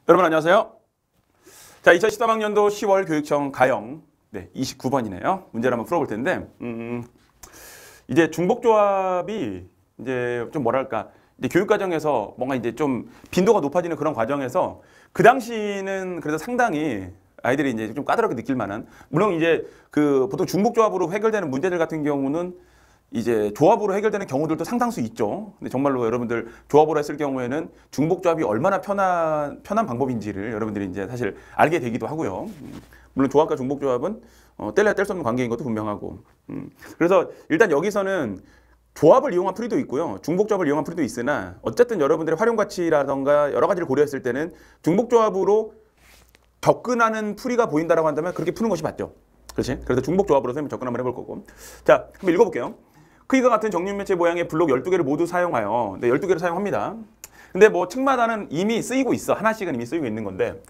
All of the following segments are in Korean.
여러분 안녕하세요. 자, 2013학년도 10월 교육청 가형 29번이네요. 문제를 한번 풀어볼 텐데 이제 중복조합이 이제 좀 뭐랄까 이제 교육과정에서 뭔가 이제 좀 빈도가 높아지는 그런 과정에서 그 당시는 그래도 상당히 아이들이 이제 좀 까다롭게 느낄 만한, 물론 이제 그 보통 중복조합으로 해결되는 문제들 같은 경우는 이제 조합으로 해결되는 경우들도 상당수 있죠. 근데 정말로 여러분들 조합으로 했을 경우에는 중복조합이 얼마나 편한 방법인지를 여러분들이 이제 사실 알게 되기도 하고요. 물론 조합과 중복조합은 뗄래야 뗄 수 없는 관계인 것도 분명하고. 그래서 일단 여기서는 조합을 이용한 풀이도 있고요. 중복조합을 이용한 풀이도 있으나 어쨌든 여러분들의 활용 가치라던가 여러 가지를 고려했을 때는 중복조합으로 접근하는 풀이가 보인다라고 한다면 그렇게 푸는 것이 맞죠. 그렇지? 그래서 중복조합으로 선생님 접근 한번 해볼 거고. 자, 한번 읽어볼게요. 크기가 같은 정육면체 모양의 블록 12개를 모두 사용하여 12개를 사용합니다. 근데 뭐 층마다는 이미 쓰이고 있어. 하나씩은 이미 쓰이고 있는 건데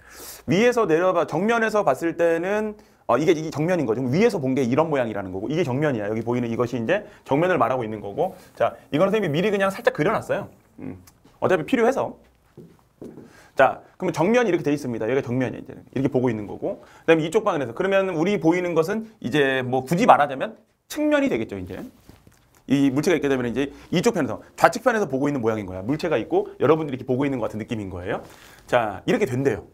위에서 내려봐 정면에서 봤을 때는 이게 정면인 거죠. 위에서 본 게 이런 모양이라는 거고 이게 정면이야. 여기 보이는 이것이 이제 정면을 말하고 있는 거고. 자, 이거는 선생님이 미리 그냥 살짝 그려놨어요. 어차피 필요해서. 자, 그러면 정면이 이렇게 돼 있습니다. 여기가 정면이야. 이제 이렇게 보고 있는 거고. 그다음에 이쪽 방면에서 그러면 우리 보이는 것은 이제 뭐 굳이 말하자면 측면이 되겠죠. 이제. 이 물체가 있게 되면 이제 이쪽 편에서 좌측 편에서 보고 있는 모양인 거야. 물체가 있고 여러분들이 이렇게 보고 있는 것 같은 느낌인 거예요. 자, 이렇게 된대요.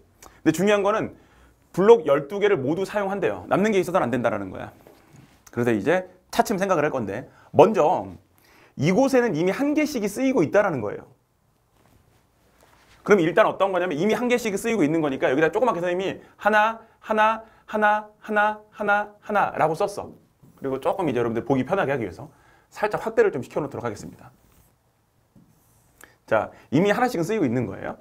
근데 중요한 거는 블록 12개를 모두 사용한대요. 남는 게 있어서는 안 된다라는 거야. 그래서 이제 차츰 생각을 할 건데 먼저 이곳에는 이미 한 개씩이 쓰이고 있다라는 거예요. 그럼 일단 어떤 거냐면 이미 한 개씩 쓰이고 있는 거니까 여기다 조그맣게 선생님이 하나라고 썼어. 그리고 조금 이제 여러분들 보기 편하게 하기 위해서 살짝 확대를 좀 시켜놓도록 하겠습니다. 자, 이미 하나씩은 쓰이고 있는 거예요.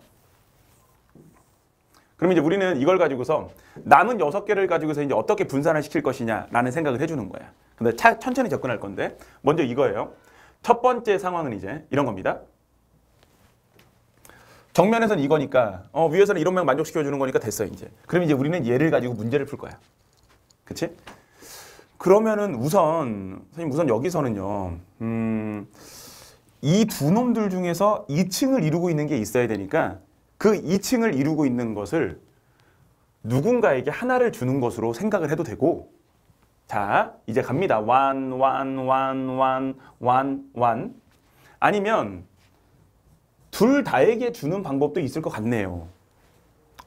그럼 이제 우리는 이걸 가지고서 남은 6개를 가지고서 이제 어떻게 분산을 시킬 것이냐라는 생각을 해주는 거야. 근데 천천히 접근할 건데 먼저 이거예요. 첫 번째 상황은 이제 이런 겁니다. 정면에서는 이거니까 위에서는 이런 모양 만족시켜주는 거니까 됐어 이제. 그럼 이제 우리는 얘를 가지고 문제를 풀 거야. 그치? 그러면은 선생님 여기서는요, 이 두 놈들 중에서 2층을 이루고 있는 게 있어야 되니까 그 2층을 이루고 있는 것을 누군가에게 하나를 주는 것으로 생각을 해도 되고, 자, 이제 갑니다. 1, 1 아니면 둘 다에게 주는 방법도 있을 것 같네요.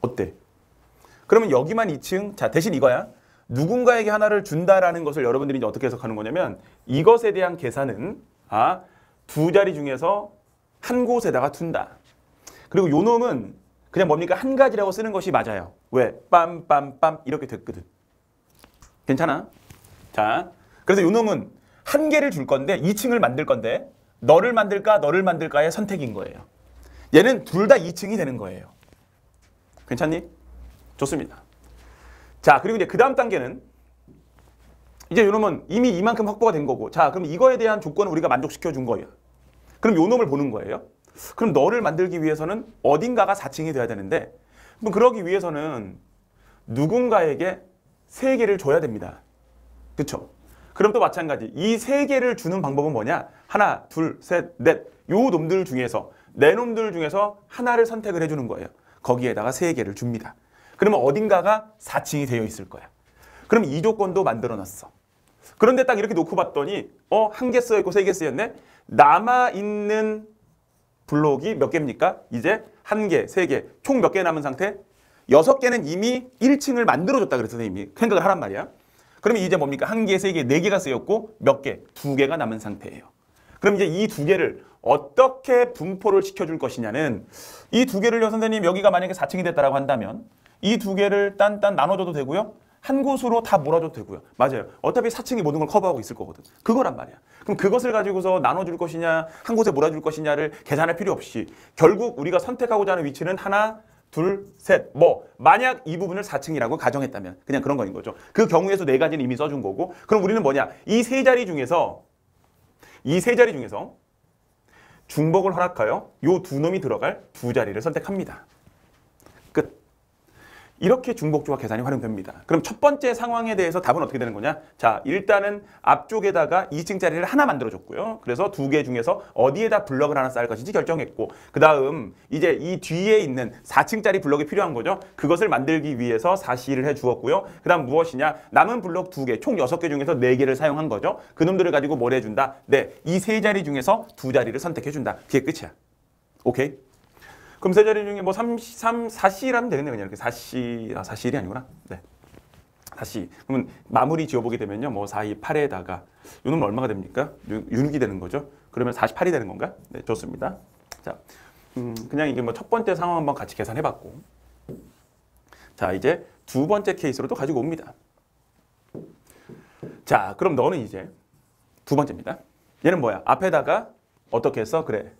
어때? 그러면 여기만 2층, 자, 대신 이거야. 누군가에게 하나를 준다라는 것을 여러분들이 이제 어떻게 해석하는 거냐면 이것에 대한 계산은 두 자리 중에서 한 곳에다가 둔다. 그리고 요 놈은 그냥 뭡니까? 한 가지라고 쓰는 것이 맞아요. 왜? 빰빰빰 이렇게 됐거든. 괜찮아? 자, 그래서 요 놈은 한 개를 줄 건데 2층을 만들 건데 너를 만들까의 선택인 거예요. 얘는 둘 다 2층이 되는 거예요. 괜찮니? 좋습니다. 자, 그리고 이제 그 다음 단계는 이제 요놈은 이미 이만큼 확보가 된 거고, 자, 그럼 이거에 대한 조건을 우리가 만족시켜 준 거예요. 그럼 요놈을 보는 거예요. 그럼 너를 만들기 위해서는 어딘가가 4층이 돼야 되는데, 그럼 그러기 위해서는 누군가에게 3개를 줘야 됩니다. 그쵸? 그럼 또 마찬가지. 이 3개를 주는 방법은 뭐냐? 하나, 둘, 셋, 넷. 요 놈들 중에서, 네 놈들 중에서 하나를 선택을 해주는 거예요. 거기에다가 3개를 줍니다. 그러면 어딘가가 4층이 되어 있을 거야. 그럼 이 조건도 만들어놨어. 그런데 딱 이렇게 놓고 봤더니 1개 쓰여있고 3개 쓰였네? 남아있는 블록이 몇 개입니까? 이제 1개, 3개, 총 몇 개 남은 상태? 6개는 이미 1층을 만들어줬다 그래서 선생님이 생각을 하란 말이야. 그러면 이제 뭡니까? 1개, 3개, 4개가 쓰였고 몇 개? 2개가 남은 상태예요. 그럼 이제 이 2개를 어떻게 분포를 시켜줄 것이냐는 이 2개를요, 선생님 여기가 만약에 4층이 됐다라고 한다면 이 2개를 딴 나눠줘도 되고요. 한 곳으로 다 몰아줘도 되고요. 맞아요. 어차피 4층이 모든 걸 커버하고 있을 거거든. 그거란 말이야. 그럼 그것을 가지고서 나눠줄 것이냐, 한 곳에 몰아줄 것이냐를 계산할 필요 없이 결국 우리가 선택하고자 하는 위치는 하나, 둘, 셋. 만약 이 부분을 4층이라고 가정했다면 그냥 그런 거인 거죠. 그 경우에서 4가지는 이미 써준 거고, 그럼 우리는 뭐냐? 이 세 자리 중에서 중복을 허락하여 요 두 놈이 들어갈 두 자리를 선택합니다. 끝. 이렇게 중복조각 계산이 활용됩니다. 그럼 첫 번째 상황에 대해서 답은 어떻게 되는 거냐? 자, 일단은 앞쪽에다가 2층짜리를 하나 만들어줬고요. 그래서 두 개 중에서 어디에다 블럭을 하나 쌓을 것인지 결정했고, 그 다음 이제 이 뒤에 있는 4층짜리 블럭이 필요한 거죠. 그것을 만들기 위해서 4C를 해주었고요. 그 다음 무엇이냐? 남은 블럭 2개, 총 6개 중에서 4개를 사용한 거죠. 그 놈들을 가지고 뭘 해준다? 네, 이 세 자리 중에서 두 자리를 선택해준다. 그게 끝이야. 오케이? 그럼 세 자리 중에 뭐 4C라면 되겠네. 그냥 이렇게 4C, 4C1이 아니구나. 네. 4C. 그러면 마무리 지어보게 되면요. 뭐 4, 2, 8에다가 이놈은 얼마가 됩니까? 6이 되는 거죠. 그러면 48이 되는 건가? 네, 좋습니다. 자, 그냥 이게 뭐 첫 번째 상황 한번 같이 계산해봤고. 자, 이제 두 번째 케이스로 또 가지고 옵니다. 자, 그럼 너는 이제 두 번째입니다. 얘는 뭐야? 앞에다가 어떻게 했어? 그래.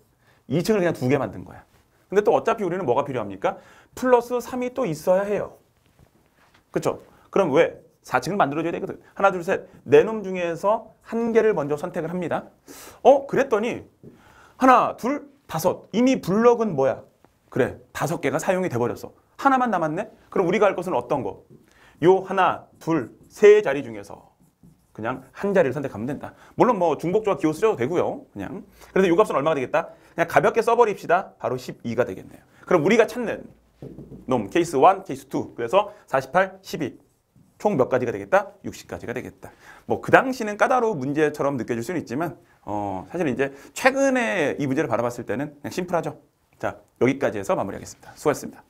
2층을 그냥 2개 만든 거야. 근데 또 어차피 우리는 뭐가 필요합니까? 플러스 3이 또 있어야 해요. 그렇죠? 그럼 왜? 4층을 만들어줘야 되거든. 하나, 둘, 셋. 네 놈 중에서 한 개를 먼저 선택을 합니다. 그랬더니 하나, 둘, 다섯. 이미 블럭은 뭐야? 그래, 5개가 사용이 돼버렸어. 하나만 남았네? 그럼 우리가 할 것은 어떤 거? 요 하나, 둘, 세 자리 중에서 그냥 한 자리를 선택하면 된다. 물론 뭐 중복조각 기호 쓰셔도 되고요. 그냥. 그래서 요 값은 얼마가 되겠다? 그냥 가볍게 써버립시다. 바로 12가 되겠네요. 그럼 우리가 찾는 놈 케이스 1, 케이스 2. 그래서 48, 12. 총 몇 가지가 되겠다? 60가지가 되겠다. 뭐 그 당시는 까다로운 문제처럼 느껴질 수는 있지만 사실 이제 최근에 이 문제를 바라봤을 때는 그냥 심플하죠. 자, 여기까지 해서 마무리하겠습니다. 수고하셨습니다.